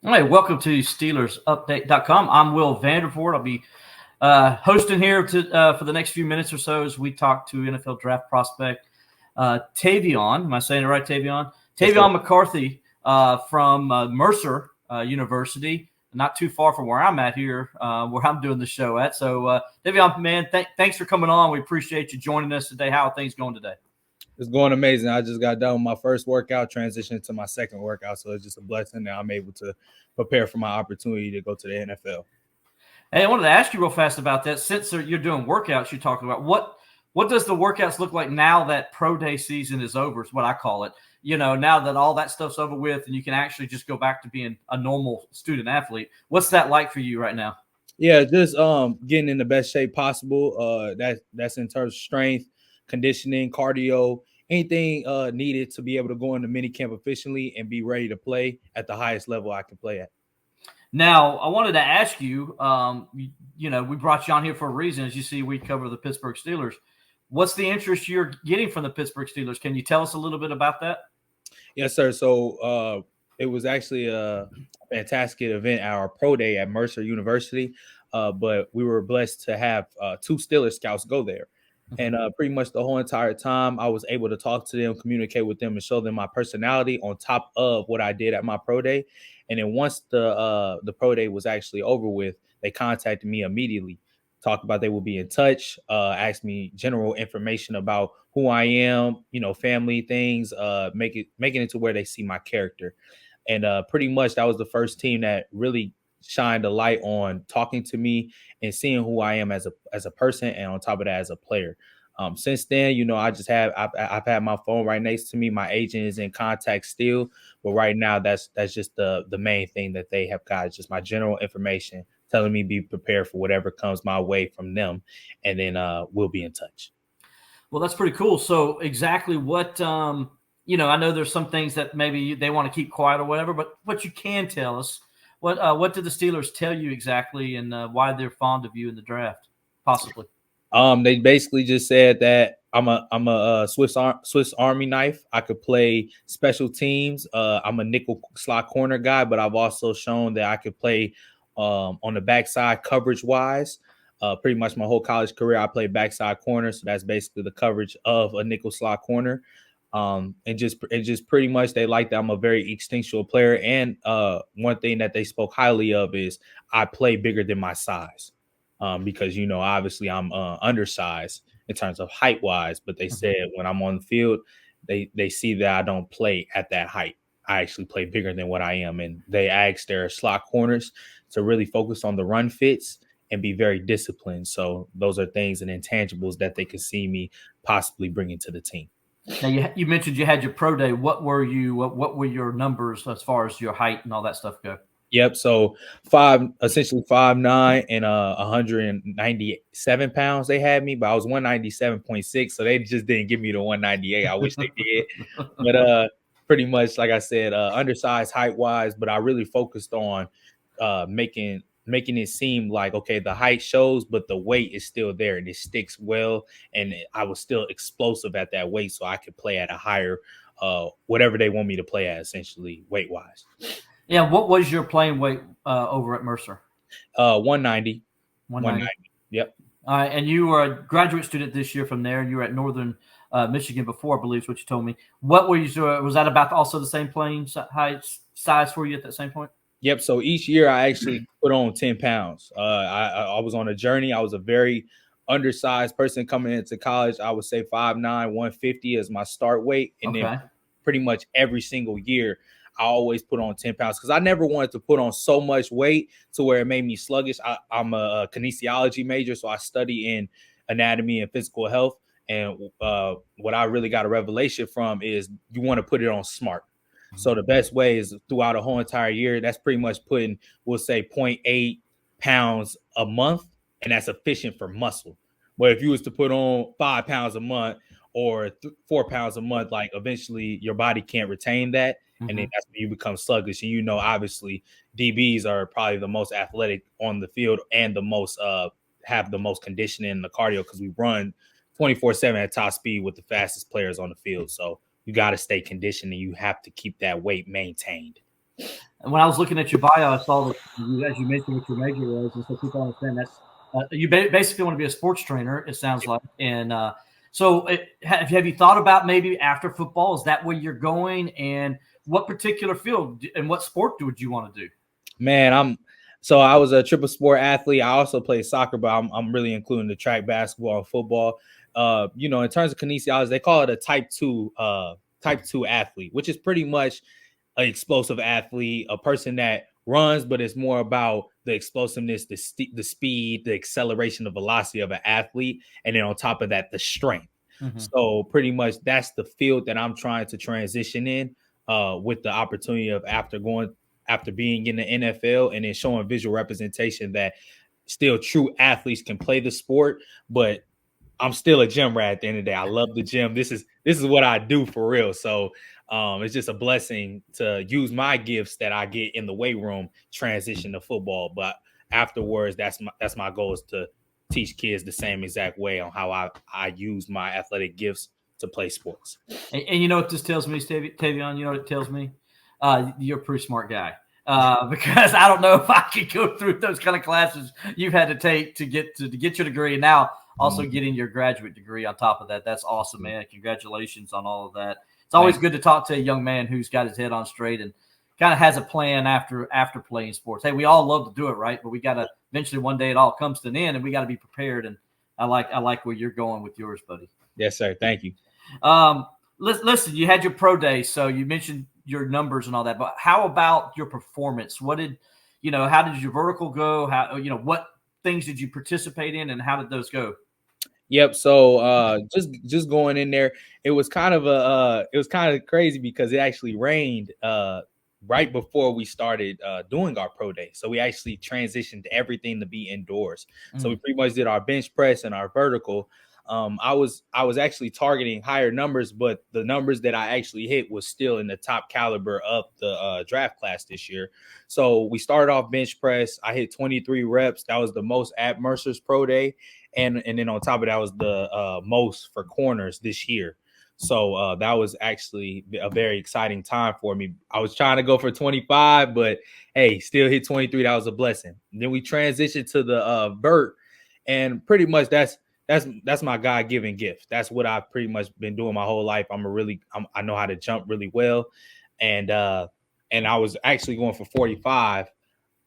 All right, welcome to SteelersUpdate.com. I'm Will Vandervort. I'll be hosting here for the next few minutes or so as we talk to NFL draft prospect Tavion. Am I saying it right, Tavion? Tavion McCarthy from Mercer University, not too far from where I'm at here, where I'm doing the show at. So, Tavion, man, thanks for coming on. We appreciate you joining us today. How are things going today? It's going amazing. I just got done with my first workout, transitioned to my second workout. So it's just a blessing that I'm able to prepare for my opportunity to go to the NFL. Hey, I wanted to ask you real fast about that. Since you're doing workouts, you're talking about what does the workouts look like now that pro day season is over, is what I call it. You know, now that all that stuff's over with and you can actually just go back to being a normal student athlete. What's that like for you right now? Yeah, just getting in the best shape possible. That's in terms of strength, conditioning, cardio, anything needed to be able to go into mini camp efficiently and be ready to play at the highest level I can play at. Now, I wanted to ask you, we brought you on here for a reason. As you see, we cover the Pittsburgh Steelers. What's the interest you're getting from the Pittsburgh Steelers? Can you tell us a little bit about that? Yes, sir. So it was actually a fantastic event, our pro day at Mercer University. But we were blessed to have two Steelers scouts go there. And pretty much the whole entire time, I was able to talk to them, communicate with them, and show them my personality on top of what I did at my pro day. And then once the pro day was actually over with, they contacted me immediately, talked about they will be in touch, asked me general information about who I am, family things, making it to where they see my character. And pretty much that was the first team that really shined a light on talking to me and seeing who I am as a person, and on top of that as a player. Since then, I've had my phone right next to me. My agent is in contact still, but right now that's just the main thing that they have got. It's just my general information telling me be prepared for whatever comes my way from them, and then we'll be in touch. Well, that's pretty cool. So exactly what, I know there's some things that maybe they want to keep quiet or whatever, but what you can tell us, what did the Steelers tell you exactly, and why they're fond of you in the draft, possibly? They basically just said that I'm a Swiss Army knife. I could play special teams. I'm a nickel slot corner guy, but I've also shown that I could play on the backside coverage wise. Pretty much my whole college career, I played backside corner, so that's basically the coverage of a nickel slot corner. And just pretty much they like that I'm a very instinctual player. And one thing that they spoke highly of is I play bigger than my size. Because obviously I'm undersized in terms of height wise, but they said when I'm on the field, they see that I don't play at that height. I actually play bigger than what I am, and they asked their slot corners to really focus on the run fits and be very disciplined. So those are things and intangibles that they could see me possibly bringing to the team. Now you mentioned you had your pro day. What were your numbers as far as your height and all that stuff go? Yep. So essentially 5'9" and 197 pounds they had me, but I was 197.6. So they just didn't give me the 198. I wish they did. But pretty much, like I said, undersized height wise, but I really focused on making it seem like, okay, the height shows, but the weight is still there and it sticks well. And I was still explosive at that weight, so I could play at a higher whatever they want me to play at, essentially weight wise. Yeah, what was your playing weight over at Mercer? 190. 190. Yep. All right, and you were a graduate student this year from there, and you were at Northern Michigan before, I believe is what you told me. What were you? Was that about also the same playing height size for you at that same point? Yep. So each year I actually put on 10 pounds. I was on a journey. I was a very undersized person coming into college. I would say 5'9", 150 is my start weight, and then pretty much every single year I always put on 10 pounds because I never wanted to put on so much weight to where it made me sluggish. I'm a kinesiology major, so I study in anatomy and physical health. And what I really got a revelation from is you want to put it on smart. So the best way is throughout a whole entire year. That's pretty much putting, we'll say 0.8 pounds a month, and that's efficient for muscle. But if you was to put on 5 pounds a month or 4 pounds a month, like eventually your body can't retain that. And then that's when you become sluggish. And obviously DBs are probably the most athletic on the field and the most have the most conditioning in the cardio because we run 24/7 at top speed with the fastest players on the field. So you got to stay conditioned and you have to keep that weight maintained. And when I was looking at your bio, I saw that as you mentioned what your major was, and so people understand that's you basically want to be a sports trainer. It sounds like, and so have you thought about maybe after football? Is that where you're going? And what particular field and what sport would you want to do? Man, I was a triple sport athlete. I also played soccer, but I'm really including the track, basketball, and football. In terms of kinesiology, they call it a type 2 athlete, which is pretty much an explosive athlete, a person that runs, but it's more about the explosiveness, the speed, the acceleration, the velocity of an athlete, and then on top of that, the strength. Mm-hmm. So pretty much that's the field that I'm trying to transition in, with the opportunity of after being in the NFL and then showing visual representation that still true athletes can play the sport, but I'm still a gym rat at the end of the day. I love the gym. This is what I do for real. So it's just a blessing to use my gifts that I get in the weight room, transition to football. But afterwards, that's my goal, is to teach kids the same exact way on how I use my athletic gifts to play sports. And you know what this tells me, Tavion? You know what it tells me? You're a pretty smart guy. Because I don't know if I could go through those kind of classes you've had to take to get your degree, and now also getting your graduate degree on top of that. That's awesome, man. Congratulations on all of that. It's always good to talk to a young man who's got his head on straight and kind of has a plan after playing sports. Hey, we all love to do it, right? But we got to eventually one day it all comes to an end, and we got to be prepared. And I like where you're going with yours, buddy. Yes, sir. Thank you. Listen, you had your pro day, so you mentioned your numbers and all that, but how about your performance? How did your vertical go? What things did you participate in, and how did those go? Yep. So just going in there, it was kind of crazy because it actually rained right before we started doing our pro day. So we actually transitioned everything to be indoors. So we pretty much did our bench press and our vertical. I was actually targeting higher numbers, but the numbers that I actually hit was still in the top caliber of the draft class this year. So we started off bench press. I hit 23 reps. That was the most at Mercer's pro day. And then on top of that was the most for corners this year. So that was actually a very exciting time for me. I was trying to go for 25, but hey, still hit 23. That was a blessing. And then we transitioned to the vert, and pretty much that's my God-given gift. That's what I've pretty much been doing my whole life. I know how to jump really well, and I was actually going for 45.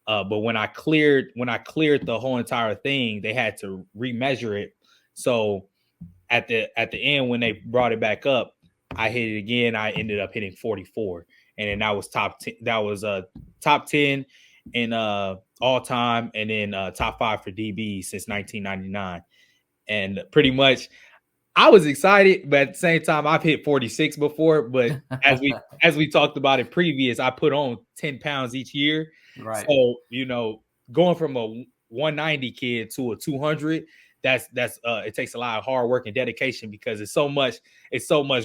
But when I cleared the whole entire thing, they had to remeasure it. So at the end, when they brought it back up, I hit it again. I ended up hitting 44, and then that was top 10. That was top 10 in all time, and then top 5 for DB since 1999. And pretty much, I was excited, but at the same time, I've hit 46 before. But as we talked about it previous, I put on 10 pounds each year. Right. So going from a 190 kid to a 200, that's it takes a lot of hard work and dedication, because it's so much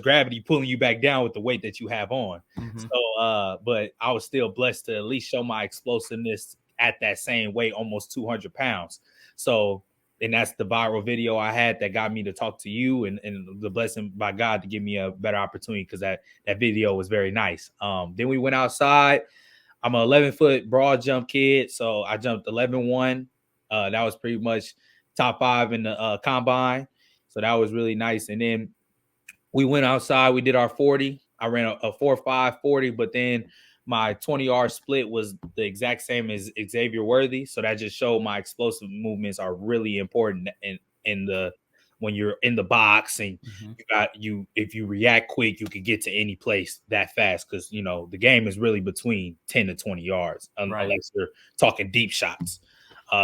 gravity pulling you back down with the weight that you have on. Mm-hmm. So but I was still blessed to at least show my explosiveness at that same weight, almost 200 pounds. So, and that's the viral video I had that got me to talk to you, and the blessing by God to give me a better opportunity, because that video was very nice. Then we went outside. I'm an 11-foot broad jump kid, so I jumped 11-1. That was pretty much top 5 in the combine, so that was really nice. And then we went outside. We did our 40. I ran a 4.5 40, but then my 20-yard split was the exact same as Xavier Worthy, so that just showed my explosive movements are really important in the when you're in the box, and if you react quick, you could get to any place that fast, because the game is really between 10 to 20 yards, unless you're talking deep shots.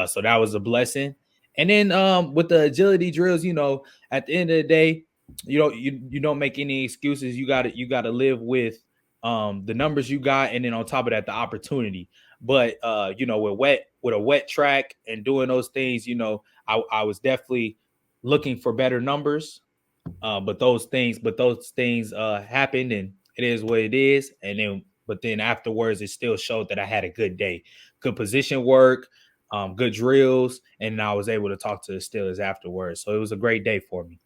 So that was a blessing. And then with the agility drills, at the end of the day, you don't make any excuses. You got to live with the numbers you got, and then on top of that, the opportunity. But with a wet track and doing those things, I was definitely looking for better numbers. But those things happened, and it is what it is. But then afterwards, it still showed that I had a good day, good position work, good drills, and I was able to talk to the Steelers afterwards. So it was a great day for me.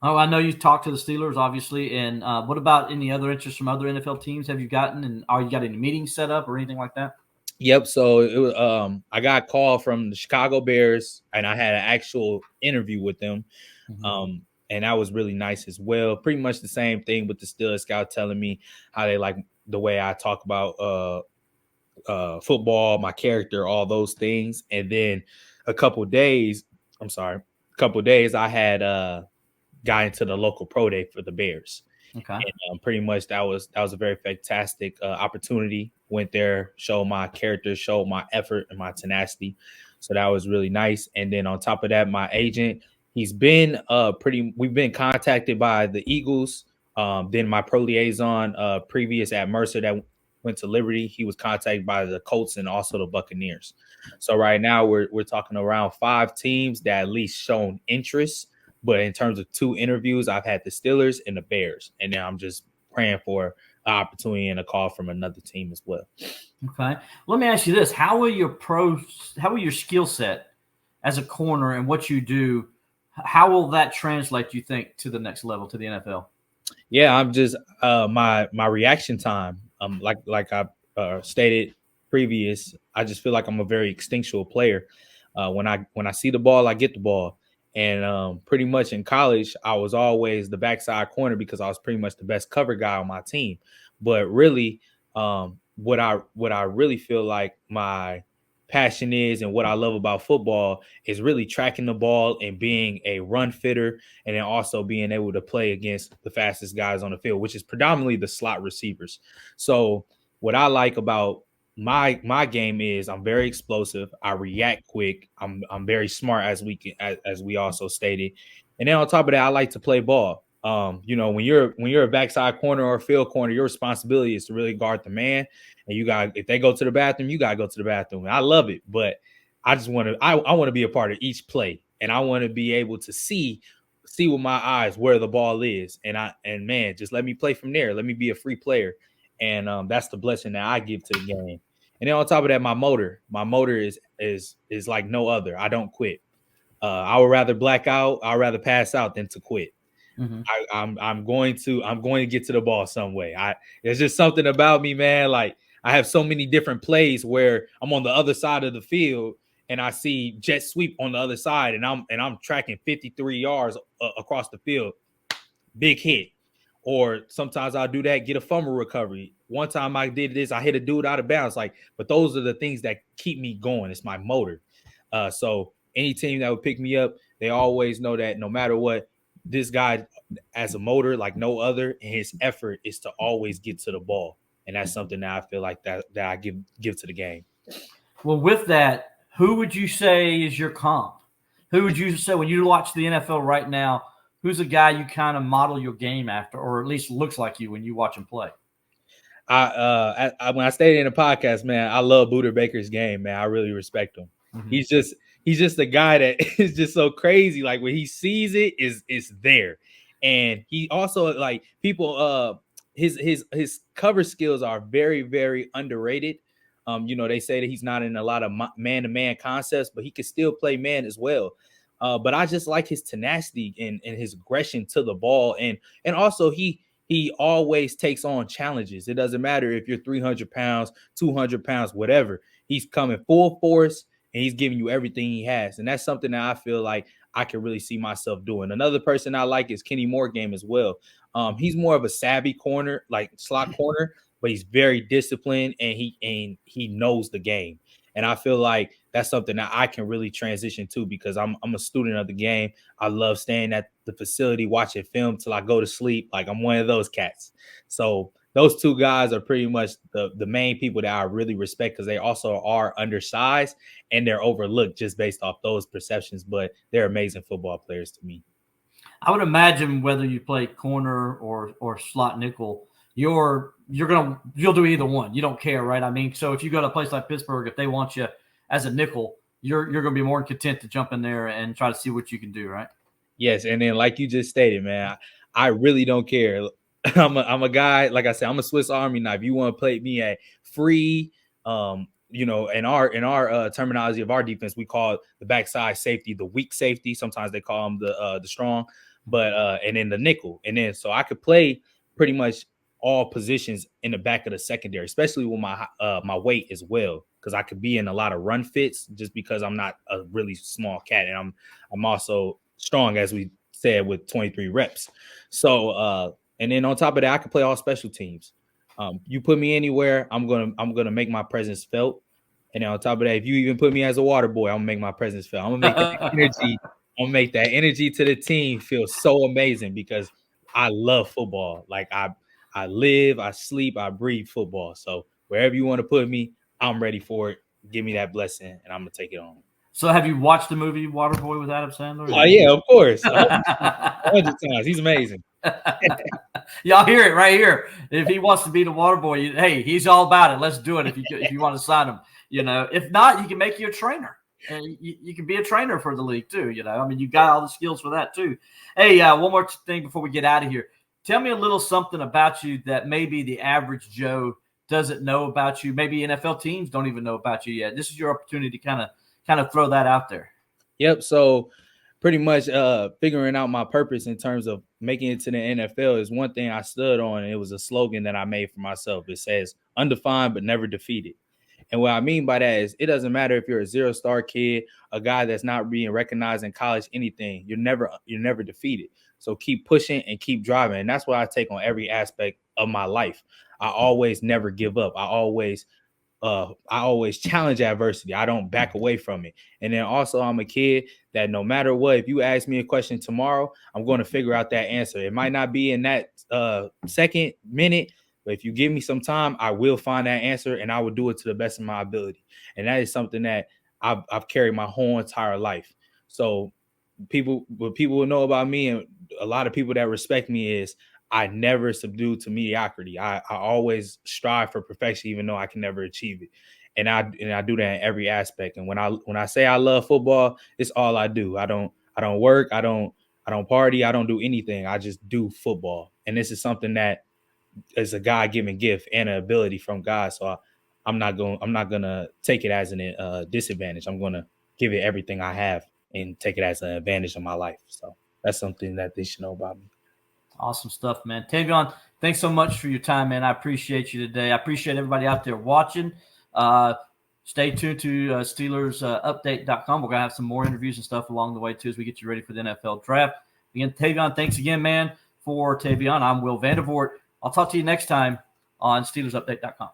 Oh, I know you talked to the Steelers, obviously. And what about any other interest from other NFL teams have you gotten? And are you got any meetings set up or anything like that? Yep. So it was, I got a call from the Chicago Bears, and I had an actual interview with them. And that was really nice as well. Pretty much the same thing with the Steelers scout telling me how they like the way I talk about football, my character, all those things. And then a couple days, I had got into the local pro day for the Bears. Okay. And pretty much that was a very fantastic opportunity. Went there, showed my character, showed my effort and my tenacity. So that was really nice. And then on top of that, my agent, he's been we've been contacted by the Eagles. Then my pro liaison previous at Mercer that went to Liberty, he was contacted by the Colts and also the Buccaneers. So right now we're talking around 5 teams that at least shown interest. But in terms of 2 interviews, I've had the Steelers and the Bears. And now I'm just praying for an opportunity and a call from another team as well. Okay. Let me ask you this. How will your skill set as a corner and what you do, how will that translate, you think, to the next level, to the NFL? Yeah, I'm just my reaction time. Like I stated previous, I just feel like I'm a very instinctual player. When I see the ball, I get the ball. And pretty much in college, I was always the backside corner because I was pretty much the best cover guy on my team. But really, what I really feel like my passion is and what I love about football is really tracking the ball and being a run fitter, and then also being able to play against the fastest guys on the field, which is predominantly the slot receivers. So what I like about my game is I'm very explosive. I react quick. I'm very smart, as we also stated. And then on top of that, I like to play ball. When you're a backside corner or a field corner, your responsibility is to really guard the man. And if they go to the bathroom, you gotta go to the bathroom. And I love it, but I just want to I want to be a part of each play, and I want to be able to see with my eyes where the ball is. And man, just let me play from there. Let me be a free player. And that's the blessing that I give to the game. And then on top of that, my motor is like no other. I don't quit. I would rather black out. I'd rather pass out than to quit. Mm-hmm. I'm going to get to the ball some way. There's just something about me, man. Like I have so many different plays where I'm on the other side of the field and I see jet sweep on the other side, and I'm tracking 53 yards across the field, big hit. Or sometimes I'll do that, get a fumble recovery. One time I did this, I hit a dude out of bounds. But those are the things that keep me going. It's my motor. So any team that would pick me up, they always know that no matter what, this guy has a motor like no other, and his effort is to always get to the ball. And that's something that I feel like that I give to the game. Well, with that, who would you say is your comp? Who would you say when you watch the NFL right now? Who's a guy you kind of model your game after, or at least looks like you when you watch him play? When I stayed in the podcast, man, I love Buda Baker's game, man. I really respect him. Mm-hmm. He's just a guy that is just so crazy. Like when he sees it's there. And he also like people his cover skills are very, very underrated. They say that he's not in a lot of man-to-man concepts, but he can still play man as well. But I just like his tenacity and his aggression to the ball. And also he always takes on challenges. It doesn't matter if you're 300 pounds, 200 pounds, whatever. He's coming full force and he's giving you everything he has. And that's something that I feel like I can really see myself doing. Another person I like is Kenny Morgan as well. He's more of a savvy corner, like slot corner, but he's very disciplined and he knows the game. And I feel like that's something that I can really transition to because I'm a student of the game. I love staying at the facility, watching film till I go to sleep. Like I'm one of those cats. So those 2 guys are pretty much the main people that I really respect because they also are undersized and they're overlooked just based off those perceptions. But they're amazing football players to me. I would imagine whether you play corner or slot nickel, you'll do either one. You don't care, right? I mean, so if you go to a place like Pittsburgh, if they want you as a nickel, you're going to be more content to jump in there and try to see what you can do, right? Yes, and then like you just stated, man, I really don't care. I'm a guy, like I said, I'm a Swiss Army knife. You want to play me at free, in our terminology of our defense, we call the backside safety the weak safety. Sometimes they call them the strong. but and then the nickel, and then so I could play pretty much all positions in the back of the secondary, especially with my weight as well, because I could be in a lot of run fits just because I'm not a really small cat, and I'm also strong, as we said, with 23 reps. So and then on top of that, I can play all special teams. You put me anywhere, I'm gonna make my presence felt. And then on top of that, if you even put me as a water boy, I'm gonna make my presence felt. I'm gonna make that energy. I'm gonna make that energy to the team feel so amazing because I love football. Like I live, I sleep, I breathe football. So wherever you want to put me, I'm ready for it. Give me that blessing, and I'm gonna take it on. So have you watched the movie Waterboy with Adam Sandler? Oh yeah, of course, 100 times. He's amazing. Y'all hear it right here. If he wants to be the water boy, hey, he's all about it. Let's do it. If you want to sign him, if not, you can make you a trainer, and you can be a trainer for the league too. I mean, you got all the skills for that too. Hey, one more thing before we get out of here. Tell me a little something about you that maybe the average Joe doesn't know about you. Maybe NFL teams don't even know about you yet. This is your opportunity to kind of throw that out there. Yep. So pretty much figuring out my purpose in terms of making it to the NFL is one thing I stood on. And it was a slogan that I made for myself. It says undefined but never defeated. And what I mean by that is it doesn't matter if you're a 0-star kid, a guy that's not being recognized in college, anything, you're never defeated. So keep pushing and keep driving. And that's what I take on every aspect of my life. I always never give up. I always challenge adversity. I don't back away from it. And then also I'm a kid that no matter what, if you ask me a question tomorrow, I'm going to figure out that answer. It might not be in that second minute, but if you give me some time, I will find that answer and I will do it to the best of my ability. And that is something that I've carried my whole entire life. So what people will know about me and a lot of people that respect me is I never subdue to mediocrity. I always strive for perfection, even though I can never achieve it. And I do that in every aspect. And when I say I love football, it's all I do. I don't work. I don't party. I don't do anything. I just do football. And this is something that is a God-given gift and an ability from God. So I'm not gonna take it as a disadvantage. I'm gonna give it everything I have and take it as an advantage in my life. So that's something that they should know about me. Awesome stuff, man. Tavion, thanks so much for your time, man. I appreciate you today. I appreciate everybody out there watching. Stay tuned to SteelersUpdate.com. We're going to have some more interviews and stuff along the way, too, as we get you ready for the NFL draft. Again, Tavion, thanks again, man. For Tavion, I'm Will Vandervort. I'll talk to you next time on SteelersUpdate.com.